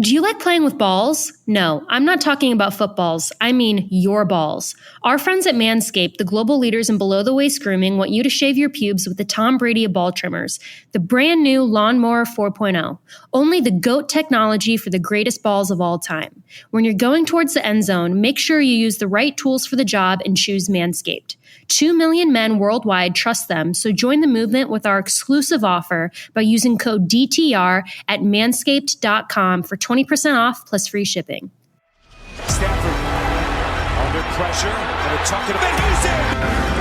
Do you like playing with balls? No, I'm not talking about footballs. I mean your balls. Our friends at Manscaped, the global leaders in below-the-waist grooming, want you to shave your pubes with the Tom Brady of ball trimmers, the brand new Lawnmower 4.0. Only the GOAT technology for the greatest balls of all time. When you're going towards the end zone, make sure you use the right tools for the job and choose Manscaped. 2 million men worldwide trust them, so join the movement with our exclusive offer by using code DTR at manscaped.com for 20% off plus free shipping. Stafford under pressure, and a tuck it away. He's in!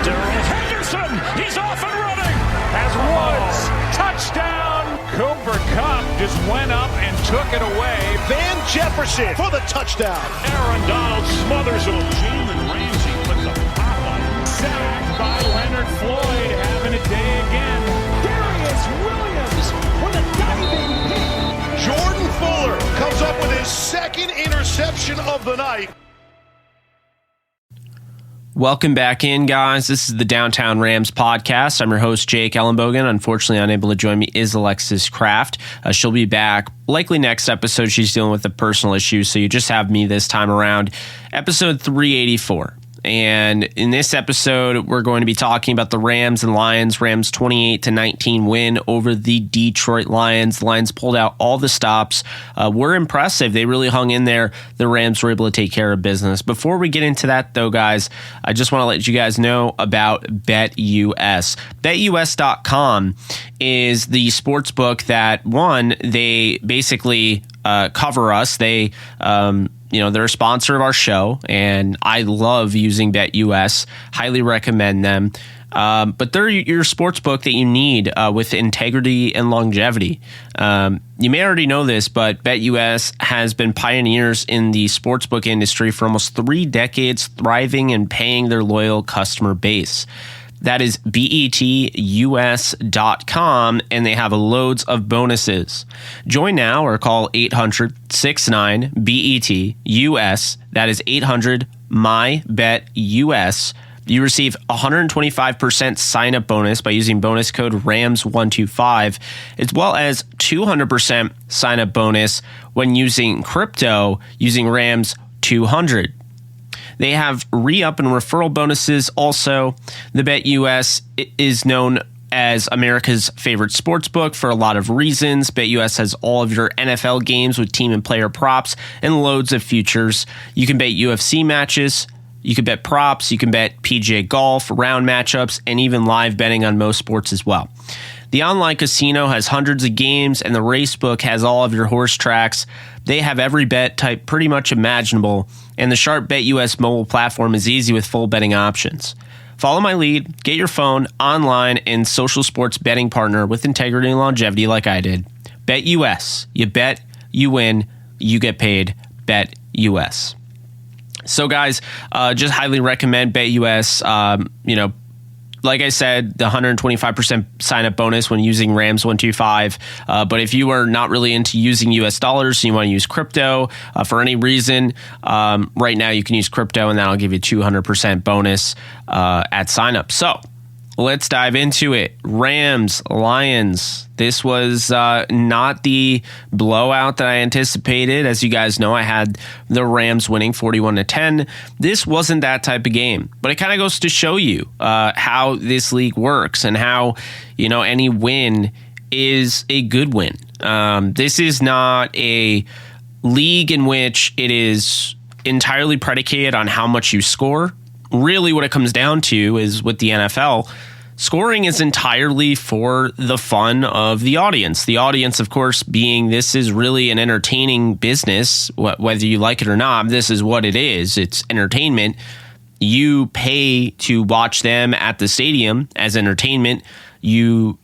Darrell Henderson, he's off and running! Has Woods, touchdown! Cooper Kupp just went up and took it away. Van Jefferson for the touchdown. Aaron Donald smothers him. Jalen Ramsey with the pop-up. Sacked by Leonard Floyd, having a day again. Darius Williams with a diving hit. Jordan Fuller comes up with his second interception of the night. Welcome back in, guys. This is the Downtown Rams podcast. I'm your host, Jake Ellenbogen. Unfortunately, unable to join me is Alexis Kraft. She'll be back likely next episode. She's dealing with a personal issue, so you just have me this time around. Episode 384. And in this episode, we're going to be talking about the Rams and Lions. Rams 28-19 win over the Detroit Lions. The Lions pulled out all the stops. Were impressive. They really hung in there. The Rams were able to take care of business. Before we get into that, though, guys, I just want to let you guys know about BetUS. BetUS.com is the sports book that, one, they basically cover us. They they're a sponsor of our show, and I love using BetUS. Highly recommend them. But they're your sports book that you need with integrity and longevity. You may already know this, but BetUS has been pioneers in the sportsbook industry for almost 3 decades, thriving and paying their loyal customer base. That is betus.com, and they have loads of bonuses. Join now or call 800-69-BET-US. That is 800-MY-BET-US. You receive 125% sign-up bonus by using bonus code RAMS125, as well as 200% sign-up bonus when using crypto using RAMS200. They have re-up and referral bonuses also. The BetUS is known as America's favorite sportsbook for a lot of reasons. BetUS has all of your NFL games with team and player props and loads of futures. You can bet UFC matches, you can bet props, you can bet PGA golf, round matchups, and even live betting on most sports as well. The online casino has hundreds of games, and the racebook has all of your horse tracks. They have every bet type pretty much imaginable, and the Sharp BetUS mobile platform is easy with full betting options. Follow my lead, get your phone, online, and social sports betting partner with integrity and longevity like I did. BetUS. You bet, you win, you get paid. BetUS. So, guys, just highly recommend BetUS. Like I said, the 125% sign-up bonus when using RAMS125. But if you are not really into using US dollars and you want to use crypto for any reason, right now you can use crypto, and that'll give you 200% bonus at sign-up. So let's dive into it. Rams, Lions. This was not the blowout that I anticipated. As you guys know, I had the Rams winning 41-10. This wasn't that type of game, but it kind of goes to show you how this league works and how, any win is a good win. This is not a league in which it is entirely predicated on how much you score. Really what it comes down to is with the NFL, scoring is entirely for the fun of the audience. The audience, of course, being this is really an entertaining business, whether you like it or not. This is what it is. It's entertainment. You pay to watch them at the stadium as entertainment. You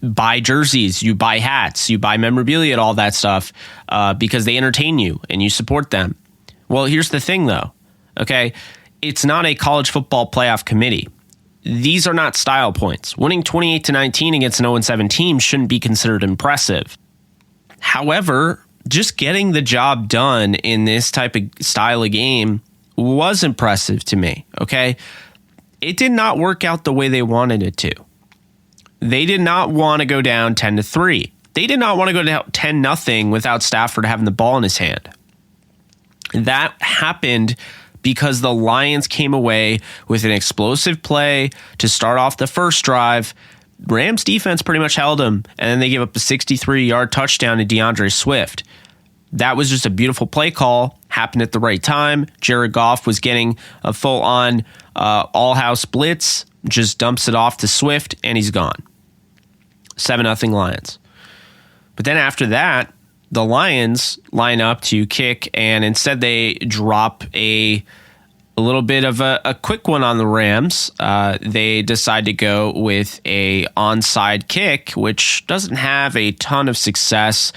buy jerseys, you buy hats, you buy memorabilia and all that stuff because they entertain you and you support them. Well, here's the thing, though. Okay, it's not a college football playoff committee. These are not style points. Winning 28-19 against an 0-7 team shouldn't be considered impressive. However, just getting the job done in this type of style of game was impressive to me, okay? It did not work out the way they wanted it to. They did not want to go down 10-3. They did not want to go down 10-0 without Stafford having the ball in his hand. That happened because the Lions came away with an explosive play to start off the first drive. Rams defense pretty much held them, and then they gave up a 63-yard touchdown to DeAndre Swift. That was just a beautiful play call, happened at the right time. Jared Goff was getting a full-on all-house blitz, just dumps it off to Swift, and he's gone. 7-0 Lions. But then after that, the Lions line up to kick, and instead they drop a little bit of a quick one on the Rams. They decide to go with a onside kick, which doesn't have a ton of success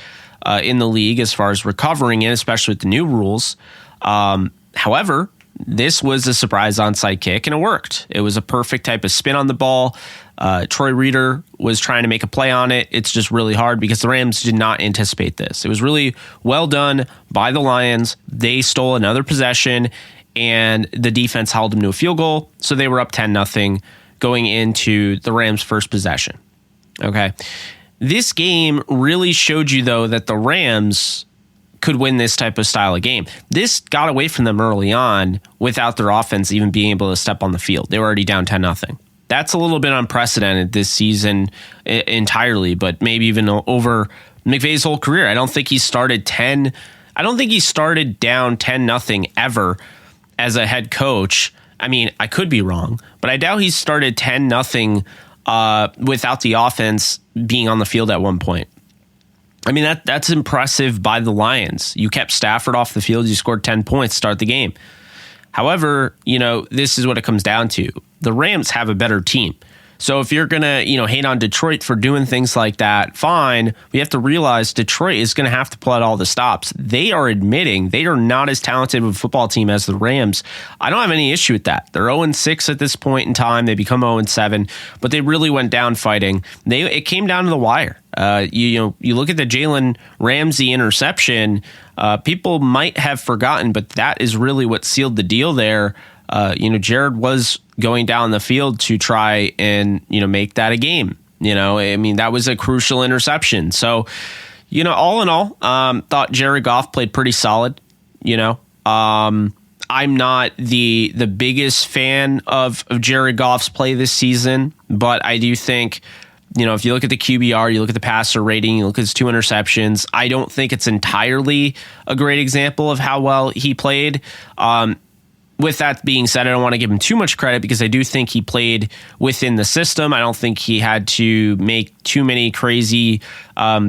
in the league as far as recovering it, especially with the new rules. However, this was a surprise onside kick, and it worked. It was a perfect type of spin on the ball. Troy Reeder was trying to make a play on it. It's just really hard because the Rams did not anticipate this. It was really well done by the Lions. They stole another possession, and the defense held them to a field goal, so they were up 10-0 going into the Rams' first possession. Okay. This game really showed you, though, that the Rams could win this type of style of game. This got away from them early on without their offense even being able to step on the field. They were already down 10-0. That's a little bit unprecedented this season entirely, but maybe even over McVay's whole career. I don't think he started down 10-0 ever as a head coach. I mean, I could be wrong, but I doubt he started 10-0 without the offense being on the field at one point. I mean, that's impressive by the Lions. You kept Stafford off the field. You scored 10 points to start the game. However, this is what it comes down to. The Rams have a better team. So if you're going to, hate on Detroit for doing things like that, fine. We have to realize Detroit is going to have to pull out all the stops. They are admitting they are not as talented of a football team as the Rams. I don't have any issue with that. They're 0-6 at this point in time. They become 0-7, but they really went down fighting. It came down to the wire. You look at the Jalen Ramsey interception. People might have forgotten, but that is really what sealed the deal there. Jared was going down the field to try and, make that a game. That was a crucial interception. So, all in all, thought Jared Goff played pretty solid. I'm not the biggest fan of Jared Goff's play this season, but I do think, if you look at the QBR, you look at the passer rating, you look at his 2 interceptions, I don't think it's entirely a great example of how well he played. With that being said, I don't want to give him too much credit because I do think he played within the system. I don't think he had to make too many crazy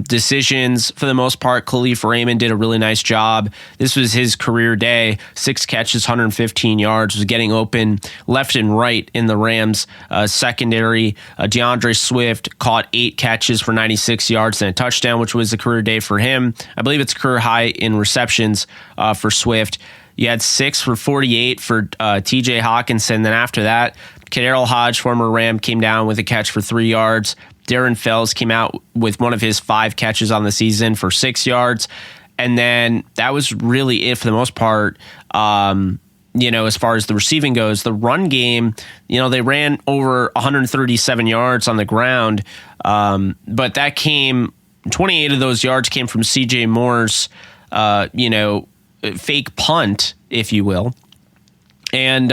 decisions. For the most part, Khalif Raymond did a really nice job. This was his career day. 6 catches, 115 yards, was getting open left and right in the Rams secondary. DeAndre Swift caught 8 catches for 96 yards and a touchdown, which was a career day for him. I believe it's career high in receptions for Swift. You had 6 for 48 for TJ Hawkinson. Then after that, Kadarius Hodge, former Ram, came down with a catch for 3 yards. Darren Fells came out with one of his 5 catches on the season for 6 yards. And then that was really it for the most part. As far as the receiving goes, the run game, they ran over 137 yards on the ground. But that 28 of those yards came from CJ Moore's, fake punt, if you will. And,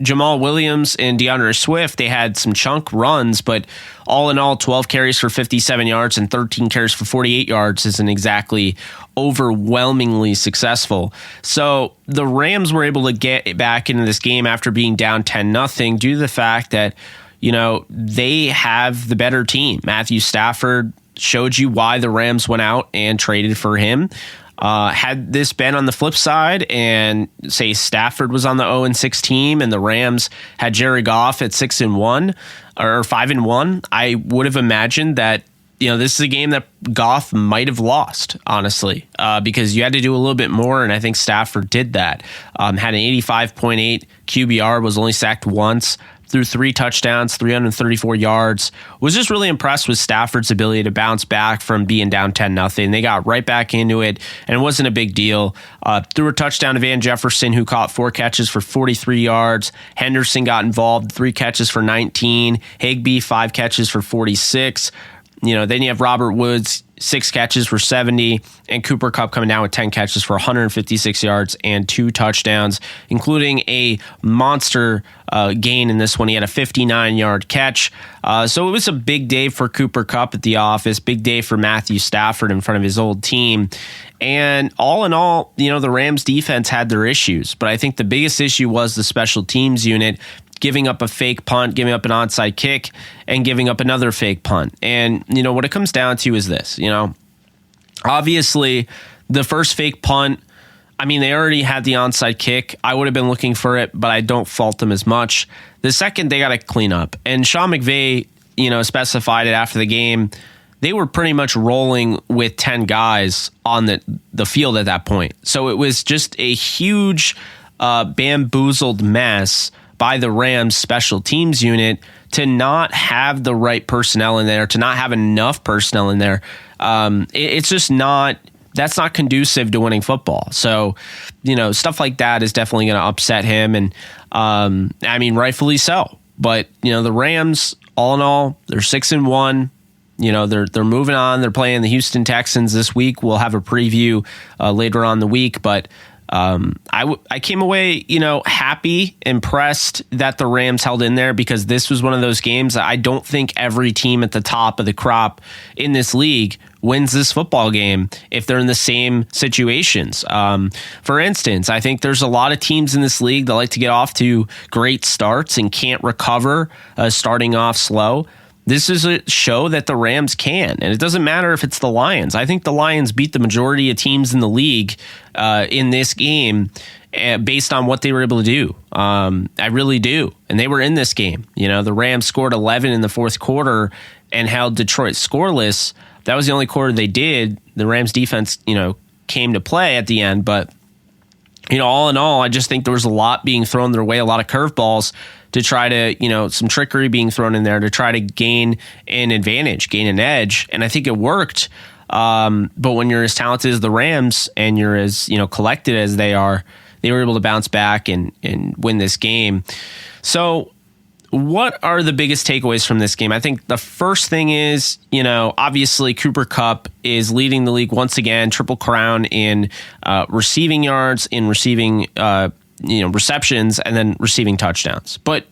Jamal Williams and DeAndre Swift, they had some chunk runs, but all in all, 12 carries for 57 yards and 13 carries for 48 yards isn't exactly overwhelmingly successful. So the Rams were able to get back into this game after being down 10-0 due to the fact that, they have the better team. Matthew Stafford showed you why the Rams went out and traded for him. Had this been on the flip side and say Stafford was on the 0-6 team and the Rams had Jared Goff at 6-1 or 5-1, I would have imagined that, this is a game that Goff might have lost, honestly, because you had to do a little bit more. And I think Stafford did that. Had an 85.8 QBR, was only sacked once, threw 3 touchdowns, 334 yards. Was just really impressed with Stafford's ability to bounce back from being down 10-0. They got right back into it, and it wasn't a big deal. Threw a touchdown to Van Jefferson, who caught 4 catches for 43 yards. Henderson got involved, 3 catches for 19. Higbee, 5 catches for 46. Then you have Robert Woods, 6 catches for 70, and Cooper Kupp coming down with 10 catches for 156 yards and 2 touchdowns, including a monster gain in this one. He had a 59-yard catch. So it was a big day for Cooper Kupp at the office, big day for Matthew Stafford in front of his old team. And all in all, the Rams defense had their issues, but I think the biggest issue was the special teams unit giving up a fake punt, giving up an onside kick, and giving up another fake punt. And, what it comes down to is this, obviously the first fake punt, they already had the onside kick. I would have been looking for it, but I don't fault them as much. The second, they got to clean up. And Sean McVay, specified it after the game. They were pretty much rolling with 10 guys on the field at that point. So it was just a huge bamboozled mess by the Rams special teams unit to not have the right personnel in there, to not have enough personnel in there. It's just that's not conducive to winning football. So, stuff like that is definitely going to upset him. And rightfully so. But, the Rams, all in all, they're 6-1. They're moving on. They're playing the Houston Texans this week. We'll have a preview later on in the week, but I came away, happy, impressed that the Rams held in there, because this was one of those games that I don't think every team at the top of the crop in this league wins this football game if they're in the same situations. For instance, I think there's a lot of teams in this league that like to get off to great starts and can't recover starting off slow. This is a show that the Rams can, and it doesn't matter if it's the Lions. I think the Lions beat the majority of teams in the league in this game based on what they were able to do. I really do, and they were in this game. The Rams scored 11 in the fourth quarter and held Detroit scoreless. That was the only quarter they did. The Rams defense, came to play at the end, but all in all, I just think there was a lot being thrown their way, a lot of curveballs to try to, some trickery being thrown in there to try to gain an advantage, gain an edge. And I think it worked. But when you're as talented as the Rams and you're as, collected as they are, they were able to bounce back and win this game. So what are the biggest takeaways from this game? I think the first thing is, obviously Cooper Kupp is leading the league once again, triple crown in receiving yards, in receiving receptions, and then receiving touchdowns. But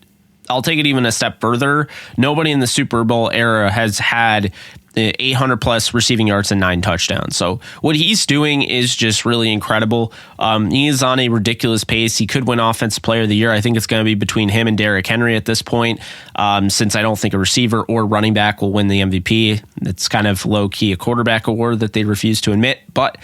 I'll take it even a step further. Nobody in the Super Bowl era has had 800 plus receiving yards and 9 touchdowns. So what he's doing is just really incredible. He is on a ridiculous pace. He could win Offensive Player of the Year. I think it's going to be between him and Derrick Henry at this point, since I don't think a receiver or running back will win the MVP. It's kind of low-key a quarterback award that they refuse to admit. But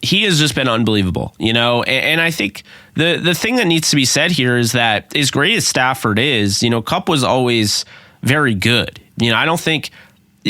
he has just been unbelievable, and I think the thing that needs to be said here is that as great as Stafford is, Kupp was always very good. I don't think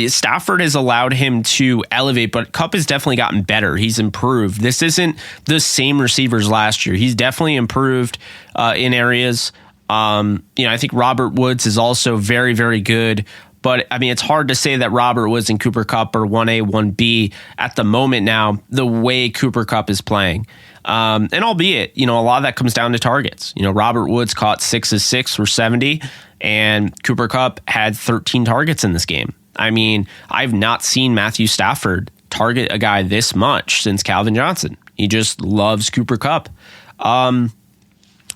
Stafford has allowed him to elevate, but Kupp has definitely gotten better. He's improved. This isn't the same receivers last year. He's definitely improved in areas. I think Robert Woods is also very, very good. But, it's hard to say that Robert Woods and Cooper Kupp are 1A, 1B at the moment now, the way Cooper Kupp is playing. And albeit, a lot of that comes down to targets. Robert Woods caught 6 of 6 for 70, and Cooper Kupp had 13 targets in this game. I've not seen Matthew Stafford target a guy this much since Calvin Johnson. He just loves Cooper Kupp.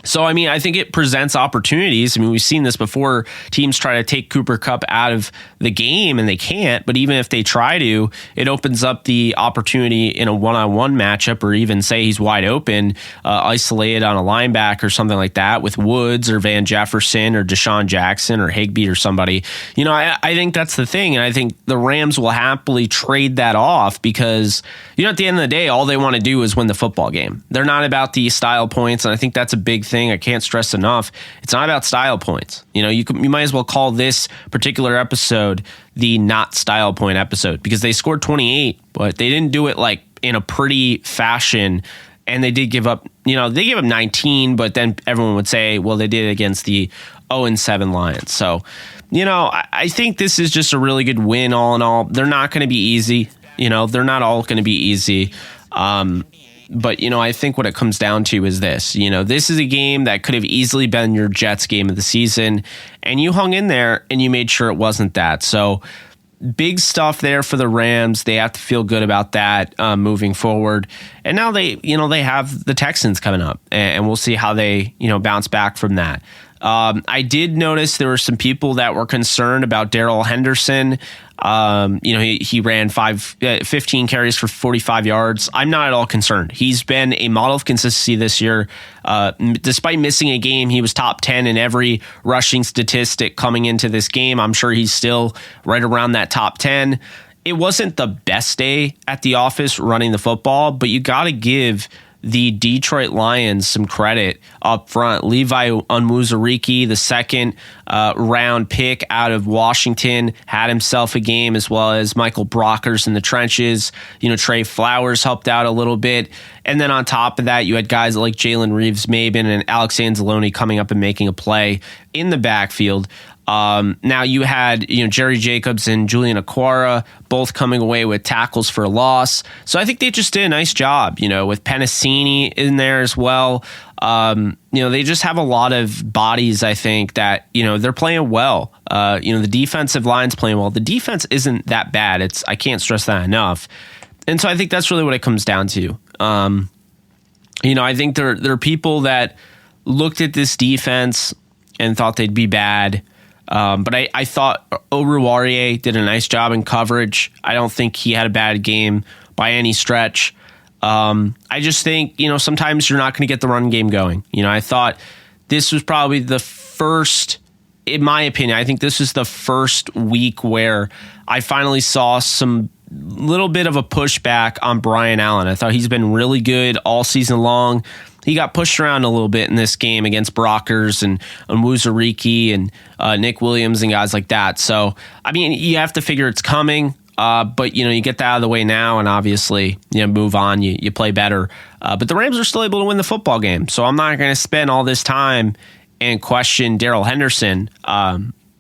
So, I think it presents opportunities. We've seen this before. Teams try to take Cooper Kupp out of the game, and they can't. But even if they try to, it opens up the opportunity in a one-on-one matchup, or even say he's wide open, isolated on a linebacker or something like that with Woods or Van Jefferson or Deshaun Jackson or Higbee or somebody. I think that's the thing. And I think the Rams will happily trade that off because, at the end of the day, all they want to do is win the football game. They're not about the style points, and I think that's a big thing I can't stress enough. It's not about style points. You might as well call this particular episode the not style point episode, because they scored 28, but they didn't do it like in a pretty fashion. And they did give up, they gave up 19, but then everyone would say, well, they did it against the 0-7 Lions. So, I think this is just a really good win all in all. They're not going to be easy. They're not all going to be easy. But, I think what it comes down to is this. This is a game that could have easily been your Jets game of the season, and you hung in there and you made sure it wasn't that. So, big stuff there for the Rams. They have to feel good about that moving forward. And now they have the Texans coming up, and we'll see how they, bounce back from that. I did notice there were some people that were concerned about Darrell Henderson. He ran 15 carries for 45 yards. I'm not at all concerned. He's been a model of consistency this year. Despite missing a game, he was top 10 in every rushing statistic coming into this game. I'm sure he's still right around that top 10. It wasn't the best day at the office running the football, but you got to give the Detroit Lions some credit up front. Levi Onwuzurike, the second round pick out of Washington, had himself a game, as well as Michael Brockers in the trenches. Trey Flowers helped out a little bit. And then on top of that, you had guys like Jalen Reeves-Maybin and Alex Anzalone coming up and making a play in the backfield. Now you had Jerry Jacobs and Julian Okwara both coming away with tackles for a loss. So I think they just did a nice job, with Penasini in there as well. They just have a lot of bodies, I think, that, they're playing well. The defensive line's playing well. The defense isn't that bad. I can't stress that enough. And so I think that's really what it comes down to. I think there are people that looked at this defense and thought they'd be bad. But I thought Oruwariye did a nice job in coverage. I don't think he had a bad game by any stretch. I just think, sometimes you're not going to get the run game going. I thought this was probably the first, in my opinion, I think this was the first week where I finally saw some little bit of a pushback on Brian Allen. I thought he's been really good all season long. He got pushed around a little bit in this game against Brockers and Onwuzurike and Nick Williams and guys like that. So, you have to figure it's coming, but, you get that out of the way now and obviously, move on. You play better. But the Rams are still able to win the football game. So I'm not going to spend all this time and question Darrell Henderson,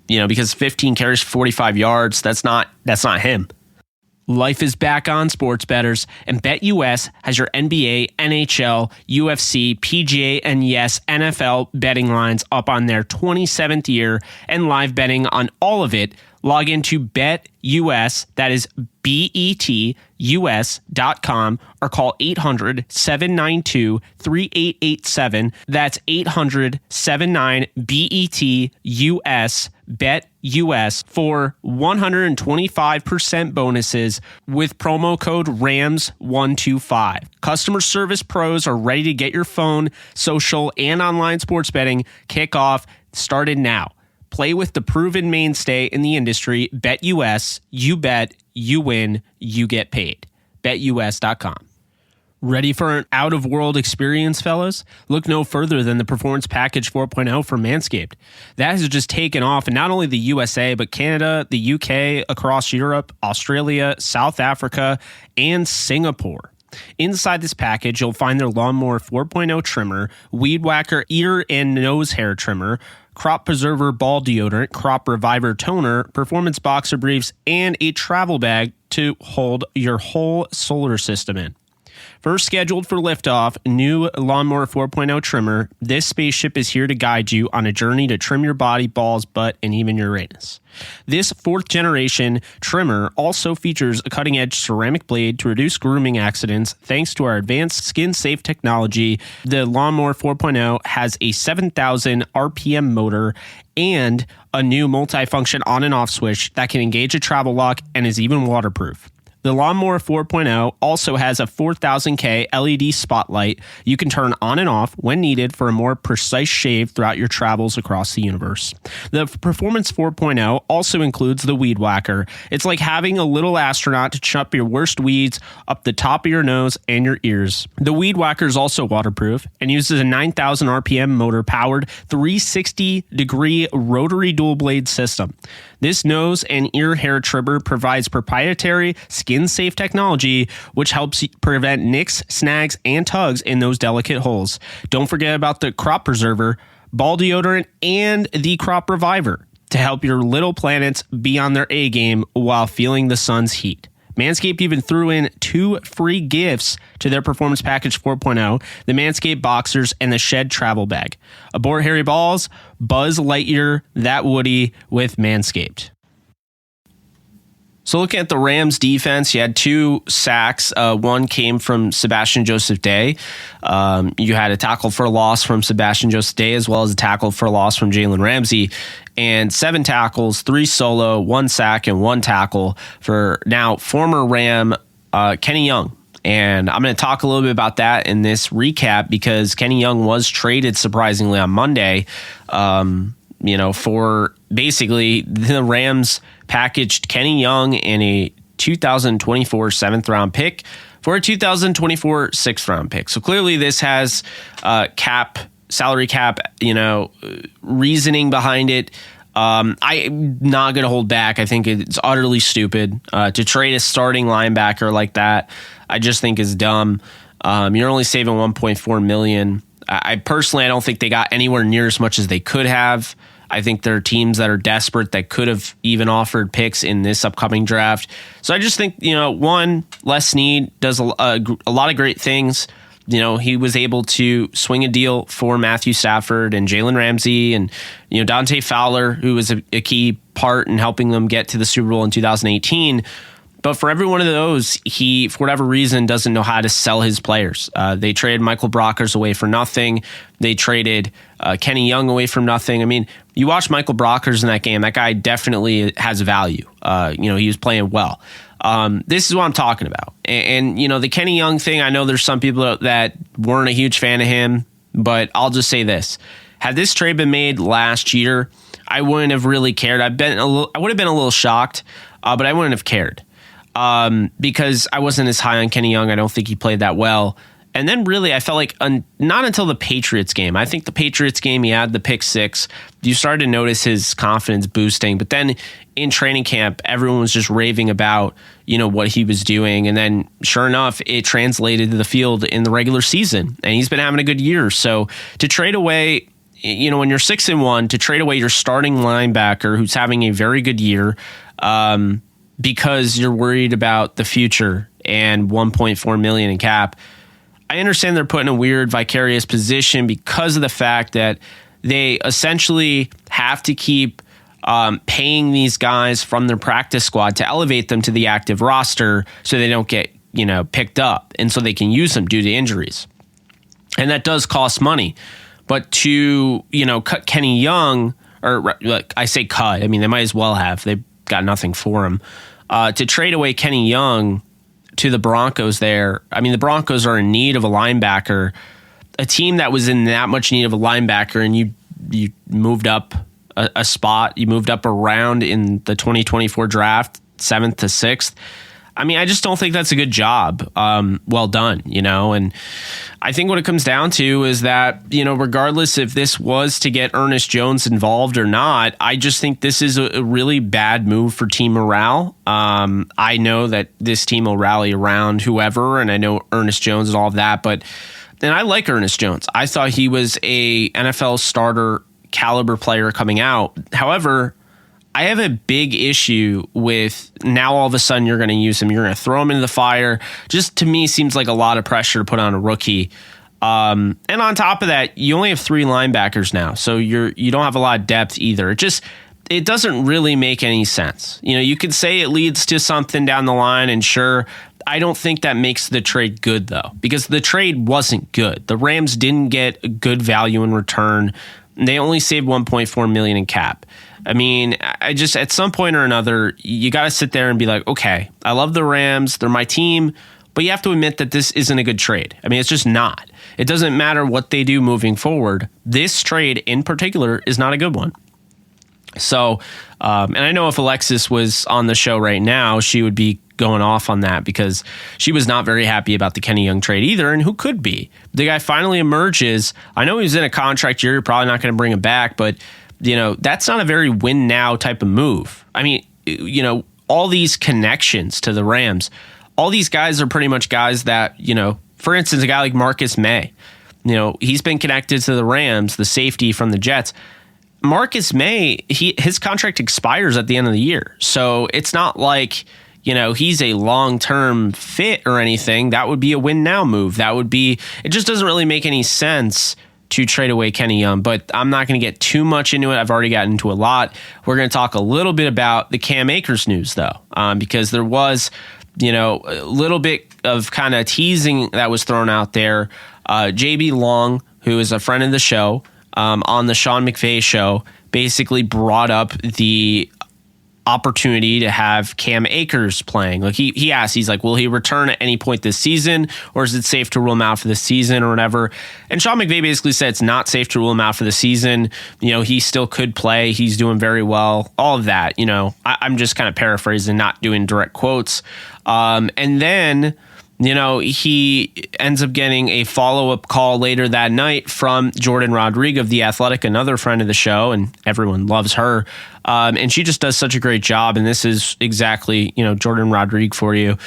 because 15 carries, 45 yards, that's not him. Life is back on sports bettors, and BetUS has your NBA, NHL, UFC, PGA, and yes, NFL betting lines up on their 27th year and live betting on all of it. Log into BetUS, that is BETUS.com, or call 800-792-3887. That's 800-79-BETUS. BetUS for 125% bonuses with promo code RAMS125. Customer service pros are ready to get your phone, social, and online sports betting kickoff started now. Play with the proven mainstay in the industry, BetUS. You bet, you win, you get paid. BetUS.com. Ready for an out-of-world experience, fellas? Look no further than the Performance Package 4.0 from Manscaped. That has just taken off in not only the USA, but Canada, the UK, across Europe, Australia, South Africa, and Singapore. Inside this package, you'll find their Lawnmower 4.0 trimmer, Weed Whacker ear and nose hair trimmer, Crop Preserver ball deodorant, Crop Reviver toner, Performance boxer briefs, and a travel bag to hold your whole solar system in. First scheduled for liftoff, new Lawnmower 4.0 trimmer, this spaceship is here to guide you on a journey to trim your body, balls, butt, and even your anus. This 4th generation trimmer also features a cutting-edge ceramic blade to reduce grooming accidents thanks to our advanced skin-safe technology. The Lawnmower 4.0 has a 7,000 RPM motor and a new multifunction on and off switch that can engage a travel lock and is even waterproof. The Lawnmower 4.0 also has a 4000K LED spotlight you can turn on and off when needed for a more precise shave throughout your travels across the universe. The Performance 4.0 also includes the Weed Whacker. It's like having a little astronaut to chop your worst weeds up the top of your nose and your ears. The Weed Whacker is also waterproof and uses a 9,000 RPM motor-powered 360-degree rotary dual-blade system. This nose and ear hair trimmer provides proprietary skin-safe technology, which helps prevent nicks, snags, and tugs in those delicate holes. Don't forget about the Crop Preserver, ball deodorant, and the Crop Reviver to help your little planets be on their A game while feeling the sun's heat. Manscaped even threw in 2 free gifts to their Performance Package 4.0, the Manscaped Boxers and the Shed Travel Bag. Aboard Hairy Balls, Buzz Lightyear that Woody with Manscaped. So looking at the Rams defense, you had 2 sacks. One came from Sebastian Joseph Day. You had a tackle for a loss from Sebastian Joseph Day, as well as a tackle for a loss from Jalen Ramsey. And 7 tackles, 3 solo, 1 sack, and 1 tackle for now former Ram Kenny Young. And I'm going to talk a little bit about that in this recap because Kenny Young was traded surprisingly on Monday. For basically the Rams packaged Kenny Young in a 2024 7th round pick for a 2024 6th round pick. So clearly this has salary cap, reasoning behind it. I'm not going to hold back. I think it's utterly stupid to trade a starting linebacker like that. I just think is dumb. You're only saving $1.4 million. I personally don't think they got anywhere near as much as they could have. I think there are teams that are desperate that could have even offered picks in this upcoming draft. So I just think, one, Les Snead does a lot of great things. He was able to swing a deal for Matthew Stafford and Jalen Ramsey and, Dante Fowler, who was a key part in helping them get to the Super Bowl in 2018. But for every one of those, he, for whatever reason, doesn't know how to sell his players. They traded Michael Brockers away for nothing. They traded Kenny Young away from nothing. I mean, you watch Michael Brockers in that game, that guy definitely has value. He was playing well. This is what I'm talking about. And the Kenny Young thing, I know there's some people that weren't a huge fan of him, but I'll just say this. Had this trade been made last year, I wouldn't have really cared. I would have been a little shocked, but I wouldn't have cared. Because I wasn't as high on Kenny Young. I don't think he played that well. And then really, I felt like not until the Patriots game. I think the Patriots game, he had the pick 6. You started to notice his confidence boosting. But then in training camp, everyone was just raving about, what he was doing. And then sure enough, it translated to the field in the regular season. And he's been having a good year. So to trade away, when you're 6-1, to trade away your starting linebacker who's having a very good year, because you're worried about the future and $1.4 million in cap. I understand they're put in a weird vicarious position because of the fact that they essentially have to keep paying these guys from their practice squad to elevate them to the active roster so they don't get, picked up and so they can use them due to injuries. And that does cost money. But to, cut Kenny Young, or I say cut, I mean, they might as well have. They've got nothing for him. To trade away Kenny Young to the Broncos there, I mean, the Broncos are in need of a linebacker, a team that was in that much need of a linebacker, and you moved up a spot, you moved up a round in the 2024 draft, 7th to 6th. I mean, I just don't think that's a good job. Well done, and I think what it comes down to is that, regardless if this was to get Ernest Jones involved or not, I just think this is a really bad move for team morale. I know that this team will rally around whoever, and I know Ernest Jones and all of that, and I like Ernest Jones. I thought he was a NFL starter caliber player coming out. However, I have a big issue with now all of a sudden you're going to use him. You're going to throw him into the fire. Just to me seems like a lot of pressure to put on a rookie. And on top of that, you only have 3 linebackers now. So you don't have a lot of depth either. It doesn't really make any sense. You could say it leads to something down the line, and sure, I don't think that makes the trade good though, because the trade wasn't good. The Rams didn't get good value in return. They only saved $1.4 million in cap. I mean, I just, at some point or another, you got to sit there and be like, okay, I love the Rams. They're my team. But you have to admit that this isn't a good trade. I mean, it's just not. It doesn't matter what they do moving forward. This trade in particular is not a good one. So, and I know if Alexis was on the show right now, she would be going off on that because she was not very happy about the Kenny Young trade either. And who could be? The guy finally emerges. I know he was in a contract year. You're probably not going to bring him back, but that's not a very win now type of move. I mean, all these connections to the Rams, all these guys are pretty much guys that, for instance, a guy like Marcus May, he's been connected to the Rams, the safety from the Jets. Marcus May, his contract expires at the end of the year. So it's not like, he's a long-term fit or anything. That would be a win now move. It just doesn't really make any sense to trade away Kenny Young, but I'm not going to get too much into it. I've already gotten into a lot. We're going to talk a little bit about the Cam Akers news, though, because there was, a little bit of kind of teasing that was thrown out there. JB Long, who is a friend of the show, on the Sean McVay show, basically brought up the opportunity to have Cam Akers playing. Like he asked, he's like, will he return at any point this season, or is it safe to rule him out for the season or whatever? And Sean McVay basically said it's not safe to rule him out for the season. He still could play. He's doing very well. All of that, I'm just kind of paraphrasing, not doing direct quotes. And then, he ends up getting a follow-up call later that night from Jordan Rodriguez of The Athletic, another friend of the show, and everyone loves her. And she just does such a great job. And this is exactly, Jordan Rodriguez for you,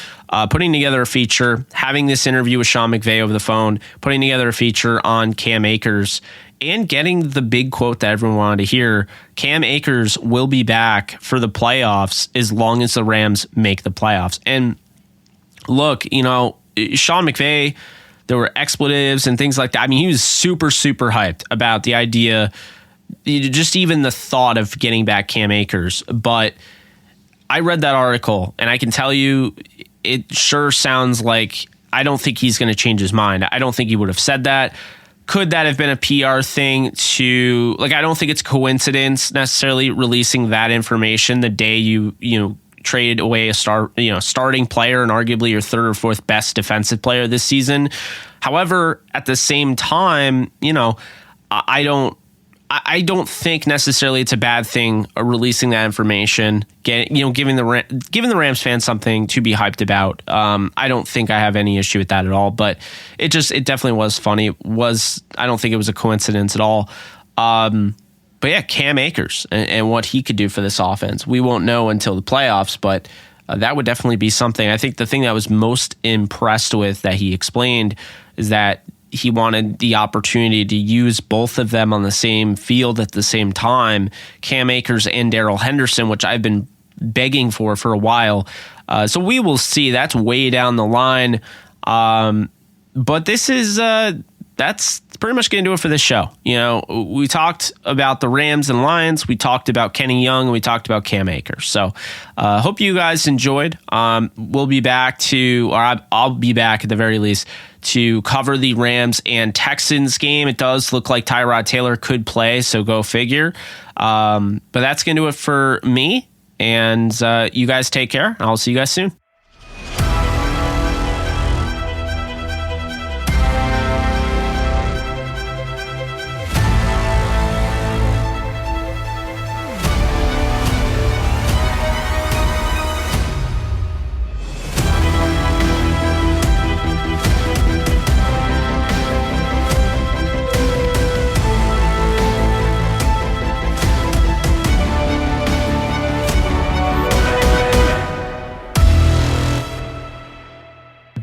putting together a feature, having this interview with Sean McVay over the phone, putting together a feature on Cam Akers, and getting the big quote that everyone wanted to hear. Cam Akers will be back for the playoffs as long as the Rams make the playoffs. And look, Sean McVay, there were expletives and things like that. I mean, he was super, super hyped about the idea, just even the thought of getting back Cam Akers. But I read that article, and I can tell you, it sure sounds like I don't think he's going to change his mind. I don't think he would have said that. Could that have been a PR thing to, I don't think it's coincidence necessarily releasing that information the day you traded away a starting player and arguably your third or fourth best defensive player this season. However, at the same time, I don't think necessarily it's a bad thing releasing that information, giving the Rams fans something to be hyped about. I don't think I have any issue with that at all, but it definitely was funny. I don't think it was a coincidence at all. But yeah, Cam Akers and what he could do for this offense, we won't know until the playoffs, but that would definitely be something. I think the thing that I was most impressed with that he explained is that he wanted the opportunity to use both of them on the same field at the same time, Cam Akers and Darrell Henderson, which I've been begging for a while. So we will see. That's way down the line. But this is that's pretty much going to do it for this show. We talked about the Rams and Lions. We talked about Kenny Young, and we talked about Cam Akers. So hope you guys enjoyed. We'll be back I'll be back at the very least to cover the Rams and Texans game. It does look like Tyrod Taylor could play, so go figure. But that's going to do it for me. And you guys take care. I'll see you guys soon.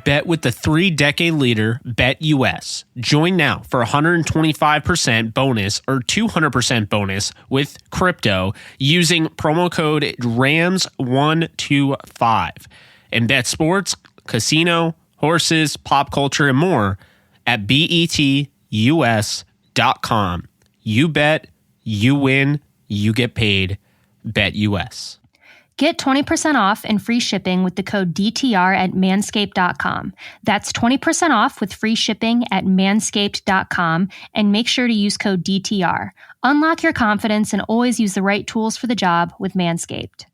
Bet with the 3-decade leader, BetUS. Join now for 125% bonus or 200% bonus with crypto using promo code RAMS125. And bet sports, casino, horses, pop culture, and more at betus.com. You bet, you win, you get paid. BetUS. Get 20% off and free shipping with the code DTR at manscaped.com. That's 20% off with free shipping at manscaped.com, and make sure to use code DTR. Unlock your confidence and always use the right tools for the job with Manscaped.